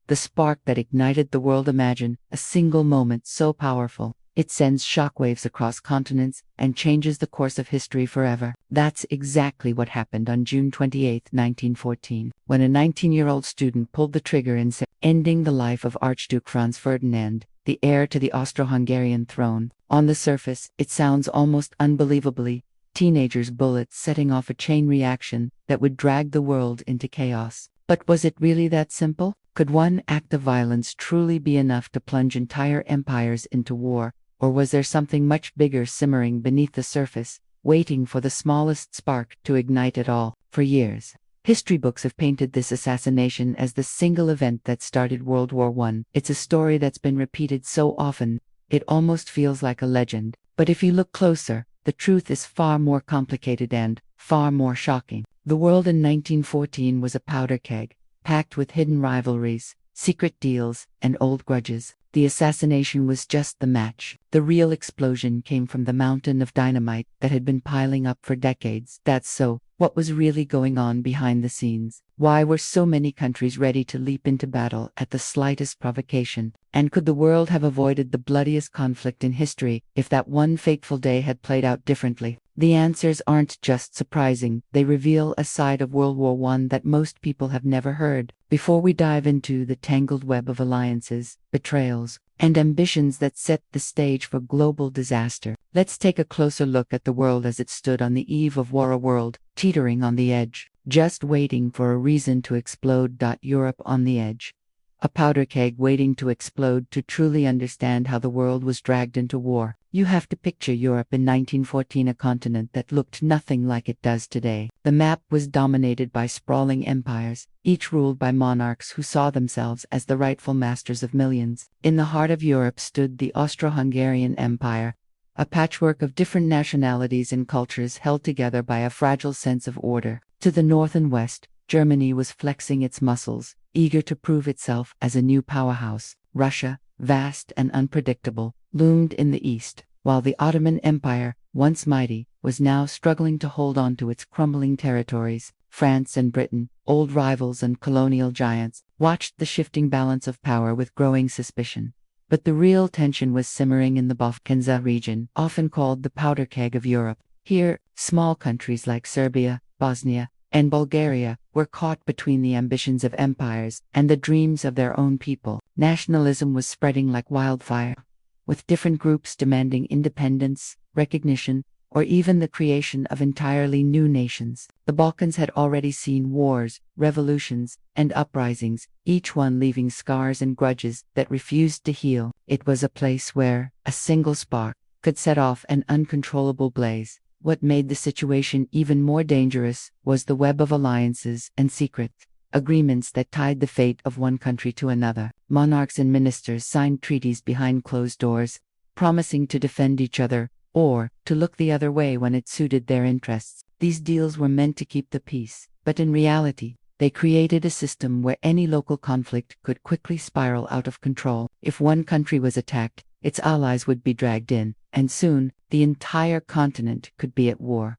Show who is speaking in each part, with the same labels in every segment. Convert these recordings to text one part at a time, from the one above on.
Speaker 1: the spark that ignited the world. Imagine a single moment so powerful. It sends shockwaves across continents and changes the course of history forever. That's exactly what happened on June 28, 1914, when a 19-year-old student pulled the trigger in ending the life of Archduke Franz Ferdinand, the heir to the Austro-Hungarian throne. On the surface, it sounds almost unbelievably. Teenagers' bullets setting off a chain reaction that would drag the world into chaos. But was it really that simple? Could one act of violence truly be enough to plunge entire empires into war? Or was there something much bigger simmering beneath the surface, waiting for the smallest spark to ignite it all? For years, history books have painted this assassination as the single event that started World War I. It's a story that's been repeated so often, it almost feels like a legend. But if you look closer, the truth is far more complicated and far more shocking. The world in 1914 was a powder keg, packed with hidden rivalries, secret deals, and old grudges. The assassination was just the match. The real explosion came from the mountain of dynamite that had been piling up for decades. That's so. What was really going on behind the scenes? Why were so many countries ready to leap into battle at the slightest provocation? And could the world have avoided the bloodiest conflict in history if that one fateful day had played out differently? The answers aren't just surprising, they reveal a side of World War I that most people have never heard. Before we dive into the tangled web of alliances, betrayals, and ambitions that set the stage for global disaster, let's take a closer look at the world as it stood on the eve of war, a world teetering on the edge, just waiting for a reason to explode. Europe on the edge. A powder keg waiting to explode. To truly understand how the world was dragged into war, you have to picture Europe in 1914, a continent that looked nothing like it does today. The map was dominated by sprawling empires, each ruled by monarchs who saw themselves as the rightful masters of millions. In the heart of Europe stood the Austro-Hungarian Empire, a patchwork of different nationalities and cultures held together by a fragile sense of order. To the north and west, Germany was flexing its muscles, eager to prove itself as a new powerhouse. Russia, vast and unpredictable, loomed in the east, while the Ottoman Empire, once mighty, was now struggling to hold on to its crumbling territories. France and Britain, old rivals and colonial giants, watched the shifting balance of power with growing suspicion. But the real tension was simmering in the Balkans region, often called the powder keg of Europe. Here, small countries like Serbia, Bosnia, and Bulgaria were caught between the ambitions of empires and the dreams of their own people. Nationalism was spreading like wildfire, with different groups demanding independence, recognition, or even the creation of entirely new nations. The Balkans had already seen wars, revolutions, and uprisings, each one leaving scars and grudges that refused to heal. It was a place where a single spark could set off an uncontrollable blaze. What made the situation even more dangerous was the web of alliances and secret agreements that tied the fate of one country to another. Monarchs and ministers signed treaties behind closed doors, promising to defend each other or to look the other way when it suited their interests. These deals were meant to keep the peace, but in reality, they created a system where any local conflict could quickly spiral out of control. If one country was attacked, its allies would be dragged in, and soon, the entire continent could be at war.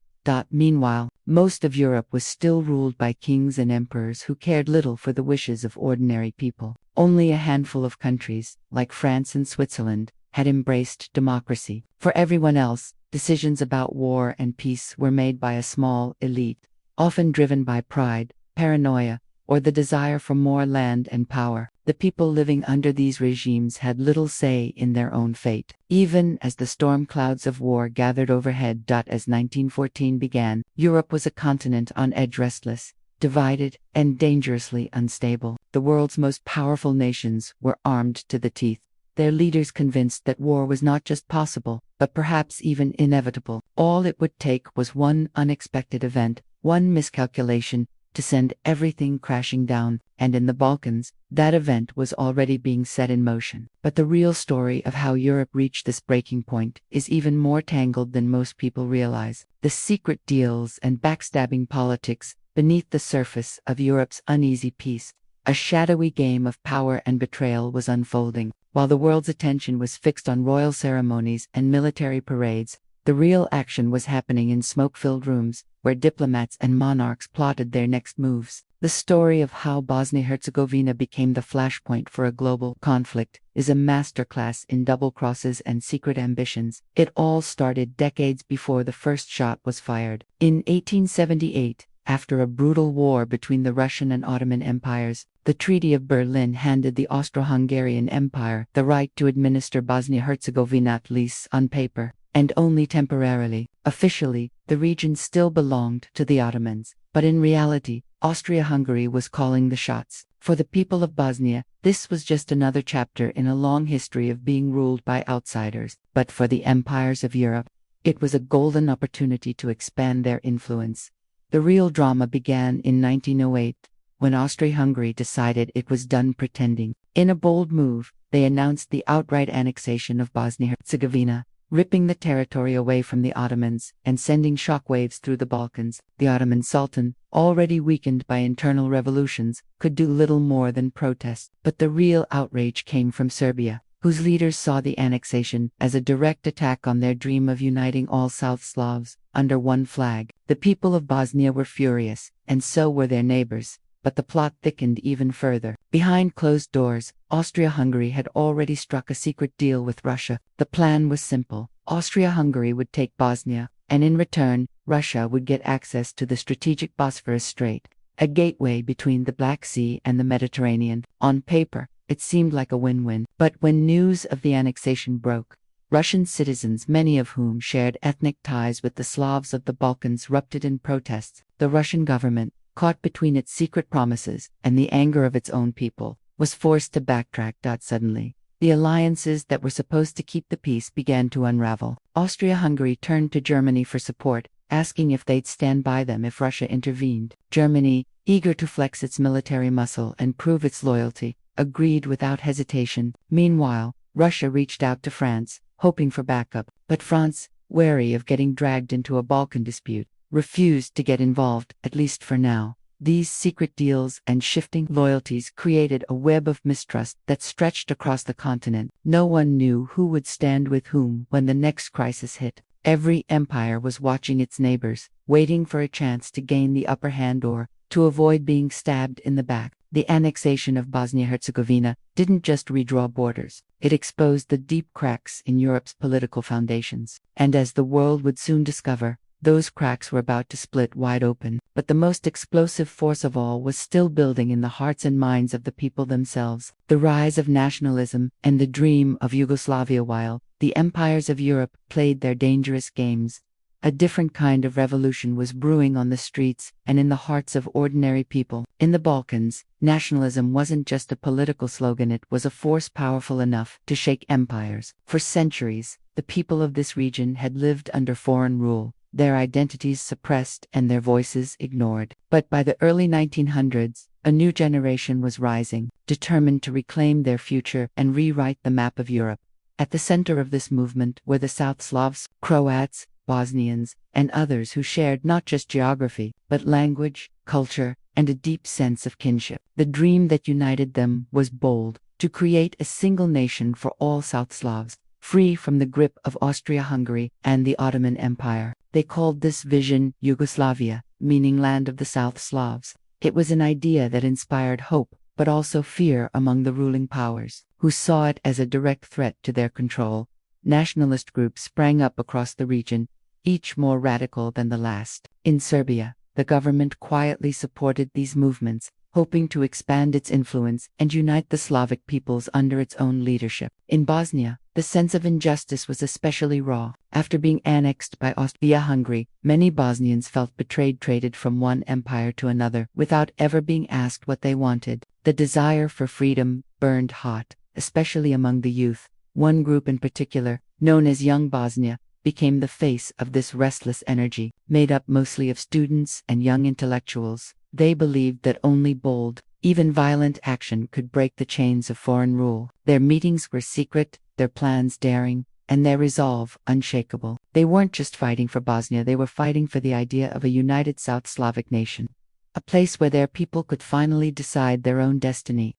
Speaker 1: Meanwhile, most of Europe was still ruled by kings and emperors who cared little for the wishes of ordinary people. Only a handful of countries, like France and Switzerland, had embraced democracy. For everyone else, decisions about war and peace were made by a small elite, often driven by pride, paranoia, or the desire for more land and power. The people living under these regimes had little say in their own fate. Even as the storm clouds of war gathered overhead. As 1914 began, Europe was a continent on edge, restless, divided, and dangerously unstable. The world's most powerful nations were armed to the teeth, their leaders convinced that war was not just possible, but perhaps even inevitable. All it would take was one unexpected event, one miscalculation, to send everything crashing down, and in the Balkans, that event was already being set in motion. But the real story of how Europe reached this breaking point is even more tangled than most people realize. The secret deals and backstabbing politics beneath the surface of Europe's uneasy peace. A shadowy game of power and betrayal was unfolding. While the world's attention was fixed on royal ceremonies and military parades, The real action was happening in smoke-filled rooms, where diplomats and monarchs plotted their next moves. The story of how Bosnia-Herzegovina became the flashpoint for a global conflict is a masterclass in double crosses and secret ambitions. It all started decades before the first shot was fired. In 1878, after a brutal war between the Russian and Ottoman empires, the Treaty of Berlin handed the Austro-Hungarian Empire the right to administer Bosnia-Herzegovina, at least on paper, and only temporarily. Officially, the region still belonged to the Ottomans, but in reality, Austria-Hungary was calling the shots. For the people of Bosnia, this was just another chapter in a long history of being ruled by outsiders. But for the empires of Europe, it was a golden opportunity to expand their influence. The real drama began in 1908, when Austria-Hungary decided it was done pretending. In a bold move, they announced the outright annexation of Bosnia-Herzegovina, ripping the territory away from the Ottomans and sending shockwaves through the Balkans. The Ottoman Sultan, already weakened by internal revolutions, could do little more than protest. But the real outrage came from Serbia, whose leaders saw the annexation as a direct attack on their dream of uniting all South Slavs under one flag. The people of Bosnia were furious, and so were their neighbors. But the plot thickened even further. Behind closed doors, Austria-Hungary had already struck a secret deal with Russia. The plan was simple. Austria-Hungary would take Bosnia, and in return, Russia would get access to the strategic Bosphorus Strait, a gateway between the Black Sea and the Mediterranean. On paper, it seemed like a win-win. But when news of the annexation broke, Russian citizens, many of whom shared ethnic ties with the Slavs of the Balkans, erupted in protests. The Russian government, caught between its secret promises and the anger of its own people, was forced to backtrack. Suddenly, the alliances that were supposed to keep the peace began to unravel. Austria-Hungary turned to Germany for support, asking if they'd stand by them if Russia intervened. Germany, eager to flex its military muscle and prove its loyalty, agreed without hesitation. Meanwhile, Russia reached out to France, hoping for backup, but France, wary of getting dragged into a Balkan dispute, refused to get involved, at least for now. These secret deals and shifting loyalties created a web of mistrust that stretched across the continent. No one knew who would stand with whom when the next crisis hit. Every empire was watching its neighbors, waiting for a chance to gain the upper hand or to avoid being stabbed in the back. The annexation of Bosnia-Herzegovina didn't just redraw borders, it exposed the deep cracks in Europe's political foundations. And as the world would soon discover, those cracks were about to split wide open. But the most explosive force of all was still building in the hearts and minds of the people themselves. The rise of nationalism and the dream of Yugoslavia. While the empires of Europe played their dangerous games, a different kind of revolution was brewing on the streets and in the hearts of ordinary people. In the Balkans, nationalism wasn't just a political slogan, it was a force powerful enough to shake empires. For centuries, the people of this region had lived under foreign rule, their identities suppressed and their voices ignored. But by the early 1900s, a new generation was rising, determined to reclaim their future and rewrite the map of Europe. At the center of this movement were the South Slavs, Croats, Bosnians, and others who shared not just geography, but language, culture, and a deep sense of kinship. The dream that united them was bold: to create a single nation for all South Slavs, free from the grip of Austria-Hungary and the Ottoman Empire. They called this vision Yugoslavia, meaning land of the South Slavs. It was an idea that inspired hope, but also fear among the ruling powers, who saw it as a direct threat to their control. Nationalist groups sprang up across the region, each more radical than the last. In Serbia, the government quietly supported these movements, hoping to expand its influence and unite the Slavic peoples under its own leadership. In Bosnia, the sense of injustice was especially raw. After being annexed by Austria-Hungary, many Bosnians felt betrayed, traded from one empire to another without ever being asked what they wanted. The desire for freedom burned hot, especially among the youth. One group in particular, known as Young Bosnia, became the face of this restless energy. Made up mostly of students and young intellectuals, they believed that only bold, even violent action could break the chains of foreign rule. Their meetings were secret, their plans daring, and their resolve unshakable. They weren't just fighting for Bosnia, they were fighting for the idea of a united South Slavic nation, a place where their people could finally decide their own destiny.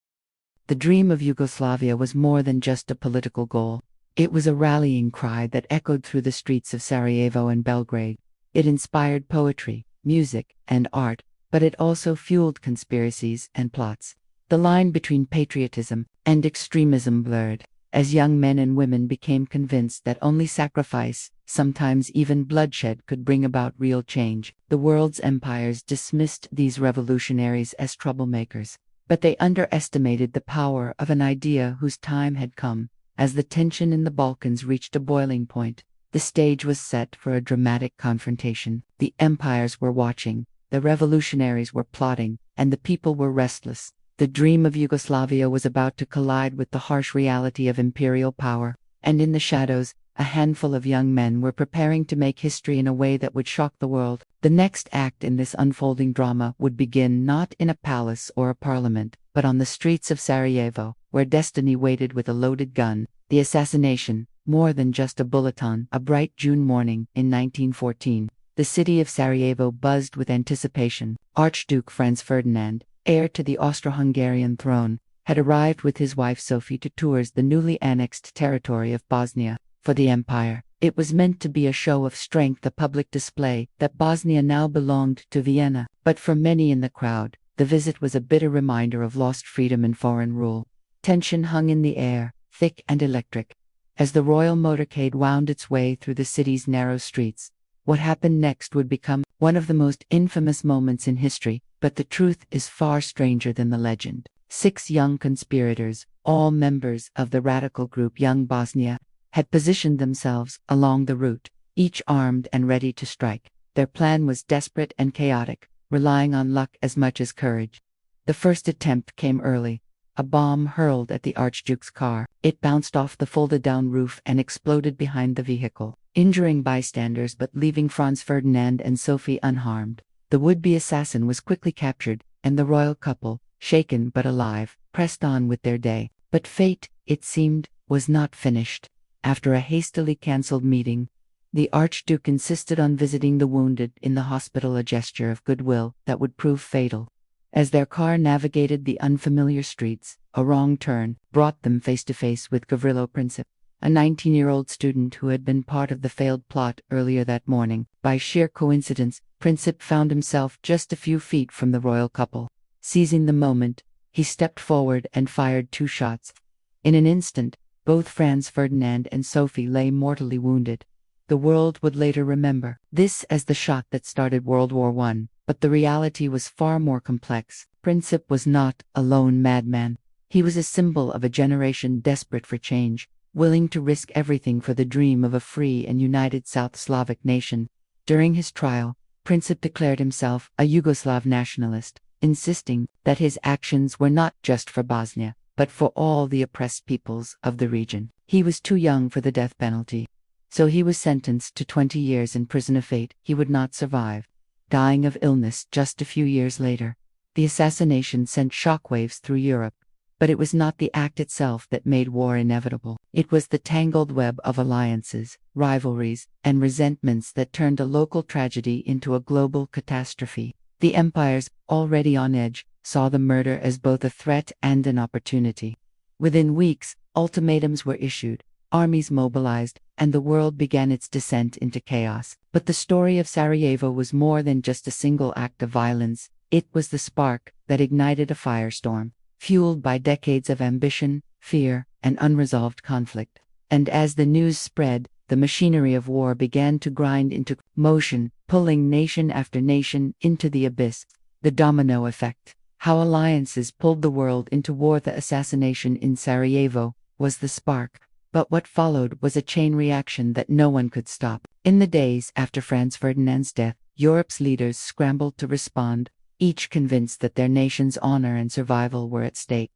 Speaker 1: The dream of Yugoslavia was more than just a political goal. It was a rallying cry that echoed through the streets of Sarajevo and Belgrade. It inspired poetry, music, and art, but it also fueled conspiracies and plots. The line between patriotism and extremism blurred, as young men and women became convinced that only sacrifice, sometimes even bloodshed, could bring about real change. The world's empires dismissed these revolutionaries as troublemakers, but they underestimated the power of an idea whose time had come. As the tension in the Balkans reached a boiling point, the stage was set for a dramatic confrontation. The empires were watching, the revolutionaries were plotting, and the people were restless. The dream of Yugoslavia was about to collide with the harsh reality of imperial power, and in the shadows, a handful of young men were preparing to make history in a way that would shock the world. The next act in this unfolding drama would begin not in a palace or a parliament, but on the streets of Sarajevo, where destiny waited with a loaded gun. The assassination, more than just a bulletin. A bright June morning in 1914, the city of Sarajevo buzzed with anticipation. Archduke Franz Ferdinand, heir to the Austro-Hungarian throne, had arrived with his wife Sophie to tours the newly annexed territory of Bosnia. For the empire, it was meant to be a show of strength, a public display that Bosnia now belonged to Vienna. But for many in the crowd, the visit was a bitter reminder of lost freedom and foreign rule. Tension hung in the air, thick and electric, as the royal motorcade wound its way through the city's narrow streets. What happened next would become one of the most infamous moments in history, but the truth is far stranger than the legend. 6 young conspirators, all members of the radical group Young Bosnia, had positioned themselves along the route, each armed and ready to strike. Their plan was desperate and chaotic, relying on luck as much as courage. The first attempt came early. A bomb hurled at the Archduke's car. It bounced off the folded-down roof and exploded behind the vehicle, injuring bystanders but leaving Franz Ferdinand and Sophie unharmed. The would-be assassin was quickly captured, and the royal couple, shaken but alive, pressed on with their day. But fate, it seemed, was not finished. After a hastily cancelled meeting, the Archduke insisted on visiting the wounded in the hospital, a gesture of goodwill that would prove fatal. As their car navigated the unfamiliar streets, a wrong turn brought them face to face with Gavrilo Princip, a 19-year-old student who had been part of the failed plot earlier that morning. By sheer coincidence, Princip found himself just a few feet from the royal couple. Seizing the moment, he stepped forward and fired 2 shots. In an instant, both Franz Ferdinand and Sophie lay mortally wounded. The world would later remember this as the shot that started World War I, but the reality was far more complex. Princip was not a lone madman. He was a symbol of a generation desperate for change, willing to risk everything for the dream of a free and united South Slavic nation. During his trial, Princip declared himself a Yugoslav nationalist, insisting that his actions were not just for Bosnia, but for all the oppressed peoples of the region. He was too young for the death penalty, so he was sentenced to 20 years in prison, a fate he would not survive. Dying of illness just a few years later, the assassination sent shockwaves through Europe. But it was not the act itself that made war inevitable. It was the tangled web of alliances, rivalries, and resentments that turned a local tragedy into a global catastrophe. The empires, already on edge, saw the murder as both a threat and an opportunity. Within weeks, ultimatums were issued, armies mobilized, and the world began its descent into chaos. But the story of Sarajevo was more than just a single act of violence. It was the spark that ignited a firestorm, fueled by decades of ambition, fear, and unresolved conflict. And as the news spread, the machinery of war began to grind into motion, pulling nation after nation into the abyss. The domino effect. How alliances pulled the world into war. The assassination in Sarajevo was the spark. But what followed was a chain reaction that no one could stop. In the days after Franz Ferdinand's death, Europe's leaders scrambled to respond, each convinced that their nation's honor and survival were at stake.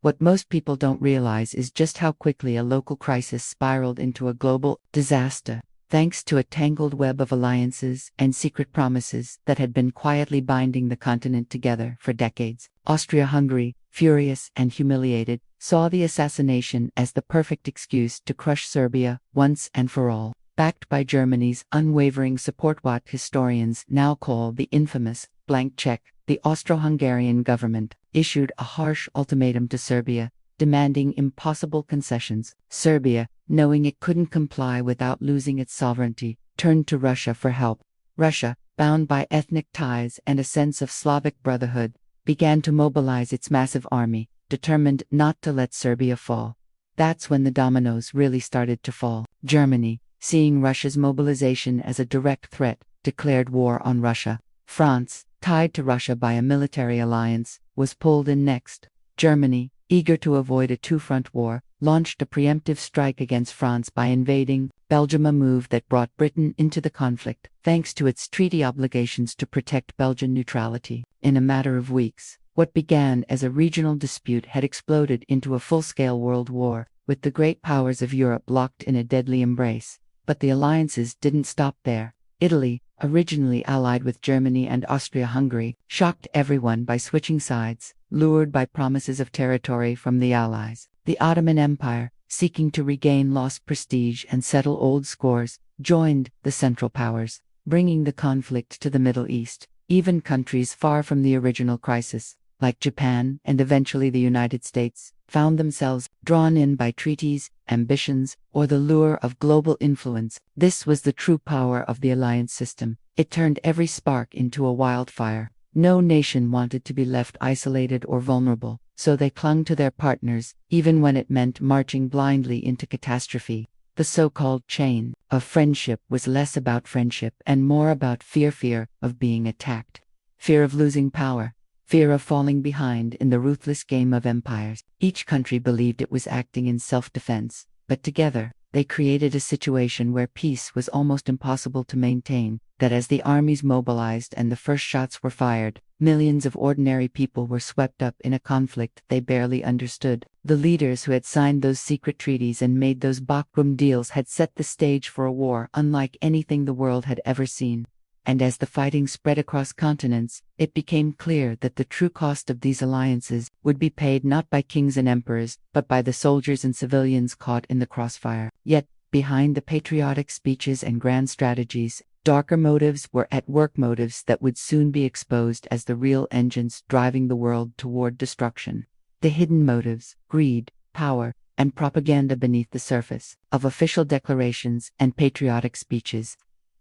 Speaker 1: What most people don't realize is just how quickly a local crisis spiraled into a global disaster, thanks to a tangled web of alliances and secret promises that had been quietly binding the continent together for decades. Austria-Hungary, furious and humiliated, saw the assassination as the perfect excuse to crush Serbia once and for all. Backed by Germany's unwavering support, what historians now call the infamous blank check, the Austro-Hungarian government issued a harsh ultimatum to Serbia, demanding impossible concessions. Serbia, knowing it couldn't comply without losing its sovereignty, turned to Russia for help. Russia, bound by ethnic ties and a sense of Slavic brotherhood, began to mobilize its massive army, determined not to let Serbia fall. That's when the dominoes really started to fall. Germany, seeing Russia's mobilization as a direct threat, declared war on Russia. France, tied to Russia by a military alliance, was pulled in next. Germany, eager to avoid a two-front war, launched a preemptive strike against France by invading Belgium, a move that brought Britain into the conflict, thanks to its treaty obligations to protect Belgian neutrality. In a matter of weeks, what began as a regional dispute had exploded into a full-scale world war, with the great powers of Europe locked in a deadly embrace. But the alliances didn't stop there. Italy, originally allied with Germany and Austria-Hungary, shocked everyone by switching sides, lured by promises of territory from the Allies. The Ottoman Empire, seeking to regain lost prestige and settle old scores, joined the Central Powers, bringing the conflict to the Middle East. Even countries far from the original crisis, like Japan and eventually the United States, found themselves drawn in by treaties, ambitions, or the lure of global influence. This was the true power of the alliance system. It turned every spark into a wildfire. No nation wanted to be left isolated or vulnerable, so they clung to their partners, even when it meant marching blindly into catastrophe. The so-called chain of friendship was less about friendship and more about fear of being attacked, fear of losing power, fear of falling behind in the ruthless game of empires. Each country believed it was acting in self-defense, but together, they created a situation where peace was almost impossible to maintain, that as the armies mobilized and the first shots were fired, millions of ordinary people were swept up in a conflict they barely understood. The leaders who had signed those secret treaties and made those backroom deals had set the stage for a war unlike anything the world had ever seen. And as the fighting spread across continents, it became clear that the true cost of these alliances would be paid not by kings and emperors, but by the soldiers and civilians caught in the crossfire. Yet, behind the patriotic speeches and grand strategies, darker motives were at work, motives that would soon be exposed as the real engines driving the world toward destruction. The hidden motives, greed, power, and propaganda beneath the surface of official declarations and patriotic speeches.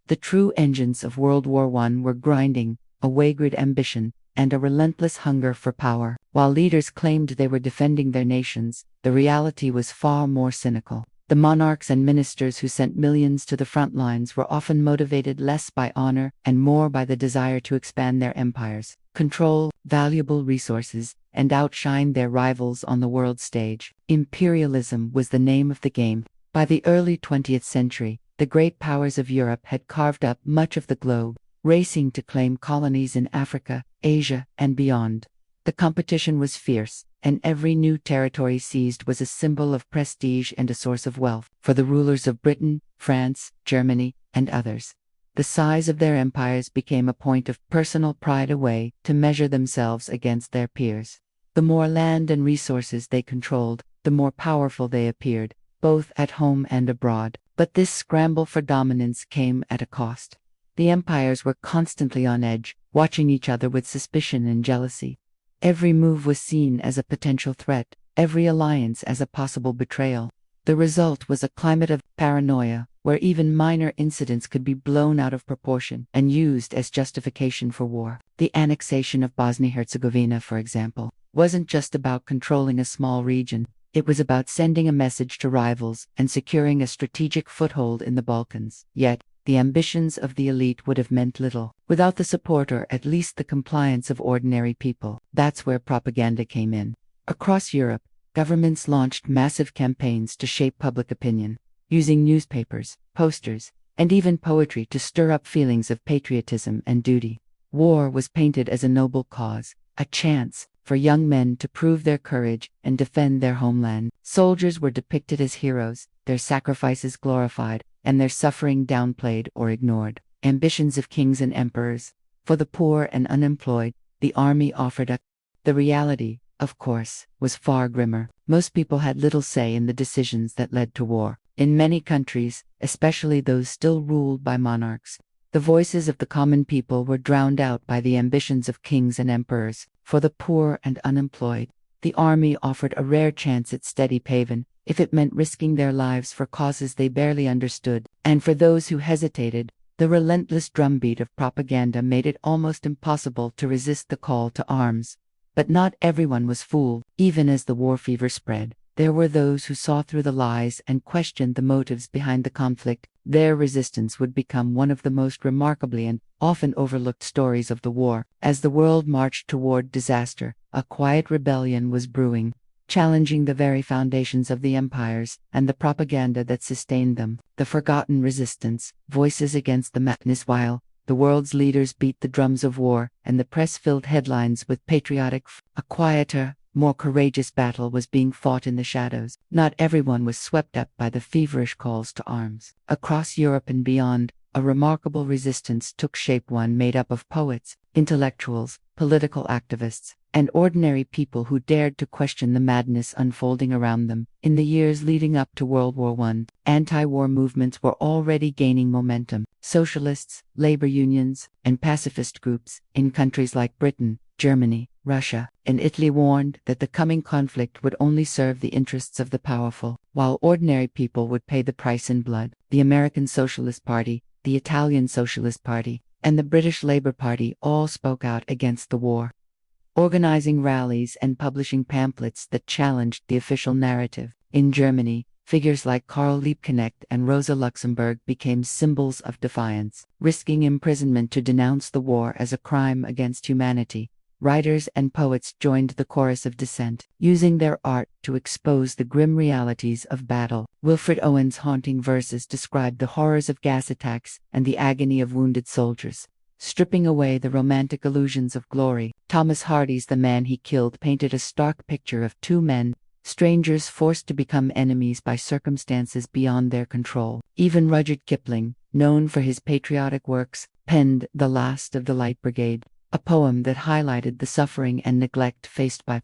Speaker 1: The true engines of World War I were grinding, a wayward ambition, and a relentless hunger for power. While leaders claimed they were defending their nations, the reality was far more cynical. The monarchs and ministers who sent millions to the front lines were often motivated less by honor and more by the desire to expand their empires, control valuable resources, and outshine their rivals on the world stage. Imperialism was the name of the game. By the early 20th century, the great powers of Europe had carved up much of the globe, racing to claim colonies in Africa, Asia, and beyond. The competition was fierce, and every new territory seized was a symbol of prestige and a source of wealth for the rulers of Britain, France, Germany, and others. The size of their empires became a point of personal pride, a way to measure themselves against their peers. The more land and resources they controlled, the more powerful they appeared, both at home and abroad. But this scramble for dominance came at a cost. The empires were constantly on edge, watching each other with suspicion and jealousy. Every move was seen as a potential threat, every alliance as a possible betrayal. The result was a climate of paranoia, where even minor incidents could be blown out of proportion and used as justification for war. The annexation of Bosnia-Herzegovina, for example, wasn't just about controlling a small region. It was about sending a message to rivals and securing a strategic foothold in the Balkans. Yet, the ambitions of the elite would have meant little without the support or at least the compliance of ordinary people. That's where propaganda came in. Across Europe, governments launched massive campaigns to shape public opinion, using newspapers, posters, and even poetry to stir up feelings of patriotism and duty. War was painted as a noble cause, a chance for young men to prove their courage and defend their homeland. Soldiers were depicted as heroes, their sacrifices glorified, and their suffering downplayed or ignored. Ambitions of kings and emperors. For the poor and unemployed, the army offered The reality, of course, was far grimmer. Most people had little say in the decisions that led to war. In many countries, especially those still ruled by monarchs, the voices of the common people were drowned out by the ambitions of kings and emperors. For the poor and unemployed, the army offered a rare chance at steady pay, if it meant risking their lives for causes they barely understood. And for those who hesitated, the relentless drumbeat of propaganda made it almost impossible to resist the call to arms. But not everyone was fooled. Even as the war fever spread, there were those who saw through the lies and questioned the motives behind the conflict. Their resistance would become one of the most remarkably and often overlooked stories of the war. As the world marched toward disaster, a quiet rebellion was brewing, challenging the very foundations of the empires and the propaganda that sustained them. The forgotten resistance, voices against the madness. While the world's leaders beat the drums of war, and the press filled headlines with patriotic a quieter, more courageous battle was being fought in the shadows. Not everyone was swept up by the feverish calls to arms. Across Europe and beyond, a remarkable resistance took shape, one made up of poets, intellectuals, political activists, and ordinary people who dared to question the madness unfolding around them. In the years leading up to World War I, anti-war movements were already gaining momentum. Socialists, labor unions, and pacifist groups in countries like Britain, Germany, Russia, and Italy warned that the coming conflict would only serve the interests of the powerful, while ordinary people would pay the price in blood. The American Socialist Party, the Italian Socialist Party, and the British Labour Party all spoke out against the war, organizing rallies and publishing pamphlets that challenged the official narrative. In Germany, figures like Karl Liebknecht and Rosa Luxemburg became symbols of defiance, risking imprisonment to denounce the war as a crime against humanity. Writers and poets joined the chorus of dissent, using their art to expose the grim realities of battle. Wilfred Owen's haunting verses described the horrors of gas attacks and the agony of wounded soldiers, stripping away the romantic illusions of glory. Thomas Hardy's The Man He Killed painted a stark picture of two men, strangers forced to become enemies by circumstances beyond their control. Even Rudyard Kipling, known for his patriotic works, penned The Last of the Light Brigade, a poem that highlighted the suffering and neglect faced by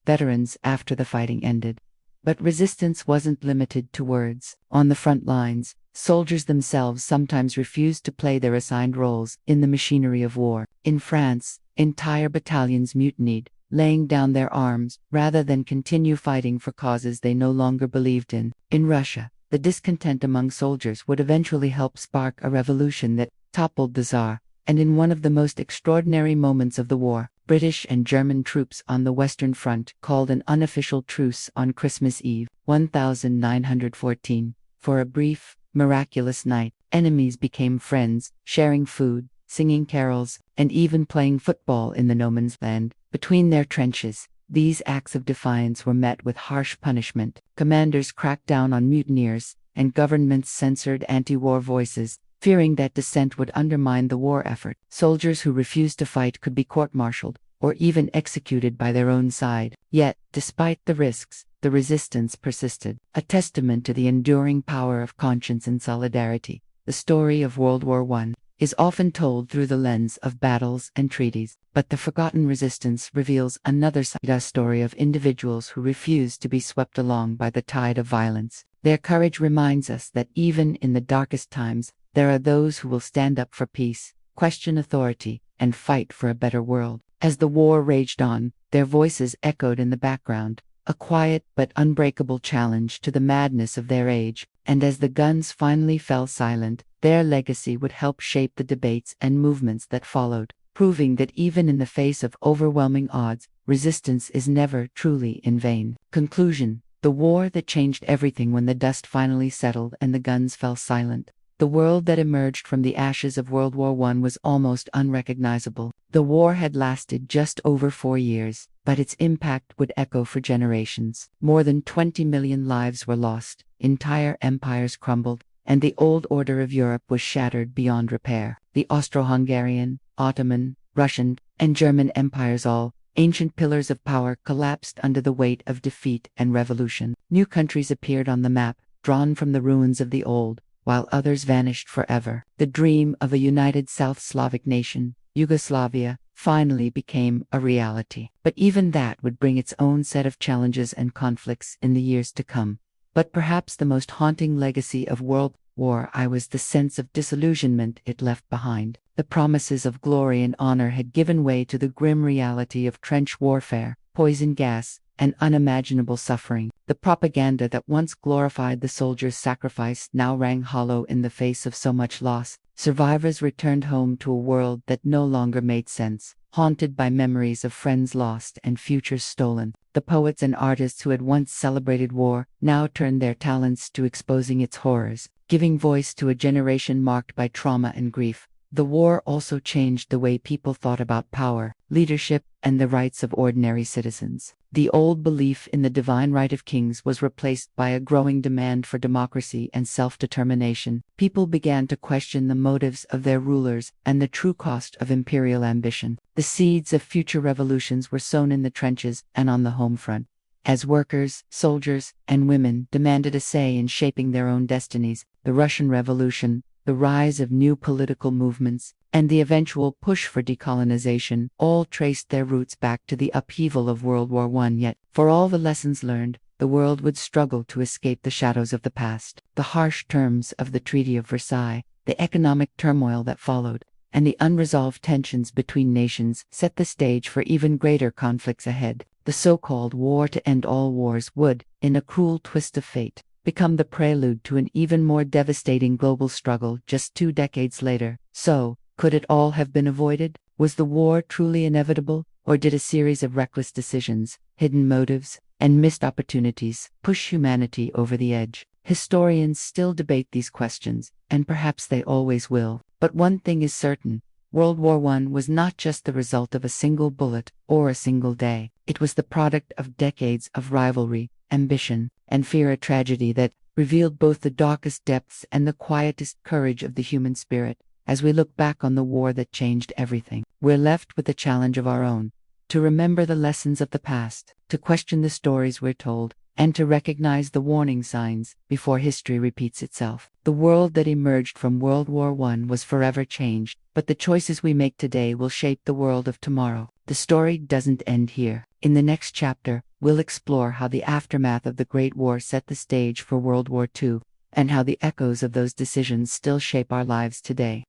Speaker 1: veterans after the fighting ended. But resistance wasn't limited to words. On the front lines, soldiers themselves sometimes refused to play their assigned roles in the machinery of war. In France, entire battalions mutinied, laying down their arms rather than continue fighting for causes they no longer believed in. In Russia, the discontent among soldiers would eventually help spark a revolution that toppled the Tsar. And in one of the most extraordinary moments of the war, British and German troops on the Western Front called an unofficial truce on Christmas Eve, 1914. For a brief, miraculous night, enemies became friends, sharing food, singing carols, and even playing football in the no man's land between their trenches. These acts of defiance were met with harsh punishment. Commanders cracked down on mutineers, and governments censored anti-war voices, fearing that dissent would undermine the war effort. Soldiers who refused to fight could be court-martialed, or even executed by their own side. Yet, despite the risks, the resistance persisted, a testament to the enduring power of conscience and solidarity. The story of World War I is often told through the lens of battles and treaties, but the forgotten resistance reveals another side, a story of individuals who refused to be swept along by the tide of violence. Their courage reminds us that even in the darkest times, there are those who will stand up for peace, question authority, and fight for a better world. As the war raged on, their voices echoed in the background, a quiet but unbreakable challenge to the madness of their age. And as the guns finally fell silent, their legacy would help shape the debates and movements that followed, proving that even in the face of overwhelming odds, resistance is never truly in vain. Conclusion: the war that changed everything. When the dust finally settled and the guns fell silent, the world that emerged from the ashes of World War I was almost unrecognizable. The war had lasted just over 4 years, but its impact would echo for generations. More than 20 million lives were lost, entire empires crumbled, and the old order of Europe was shattered beyond repair. The Austro-Hungarian, Ottoman, Russian, and German empires, all ancient pillars of power, collapsed under the weight of defeat and revolution. New countries appeared on the map, drawn from the ruins of the old, while others vanished forever. The dream of a united South Slavic nation, Yugoslavia, finally became a reality. But even that would bring its own set of challenges and conflicts in the years to come. But perhaps the most haunting legacy of World War I was the sense of disillusionment it left behind. The promises of glory and honor had given way to the grim reality of trench warfare, poison gas, and unimaginable suffering. The propaganda that once glorified the soldier's sacrifice now rang hollow in the face of so much loss. Survivors returned home to a world that no longer made sense, haunted by memories of friends lost and futures stolen. The poets and artists who had once celebrated war now turned their talents to exposing its horrors, giving voice to a generation marked by trauma and grief. The war also changed the way people thought about power, leadership, and the rights of ordinary citizens. The old belief in the divine right of kings was replaced by a growing demand for democracy and self-determination. People began to question the motives of their rulers and the true cost of imperial ambition. The seeds of future revolutions were sown in the trenches and on the home front, as workers, soldiers, and women demanded a say in shaping their own destinies. The Russian Revolution, the rise of new political movements, and the eventual push for decolonization all traced their roots back to the upheaval of World War I. Yet, for all the lessons learned, the world would struggle to escape the shadows of the past. The harsh terms of the Treaty of Versailles, the economic turmoil that followed, and the unresolved tensions between nations set the stage for even greater conflicts ahead. The so-called war to end all wars would, in a cruel twist of fate, become the prelude to an even more devastating global struggle just 2 decades later. So, could it all have been avoided? Was the war truly inevitable, or did a series of reckless decisions, hidden motives, and missed opportunities push humanity over the edge? Historians still debate these questions, and perhaps they always will. But one thing is certain: World War I was not just the result of a single bullet or a single day. It was the product of decades of rivalry, ambition, and fear, a tragedy that revealed both the darkest depths and the quietest courage of the human spirit. As we look back on the war that changed everything, we're left with a challenge of our own: to remember the lessons of the past, to question the stories we're told, and to recognize the warning signs before history repeats itself. The world that emerged from World War I was forever changed, but the choices we make today will shape the world of tomorrow. The story doesn't end here. In the next chapter, we'll explore how the aftermath of the Great War set the stage for World War II, and how the echoes of those decisions still shape our lives today.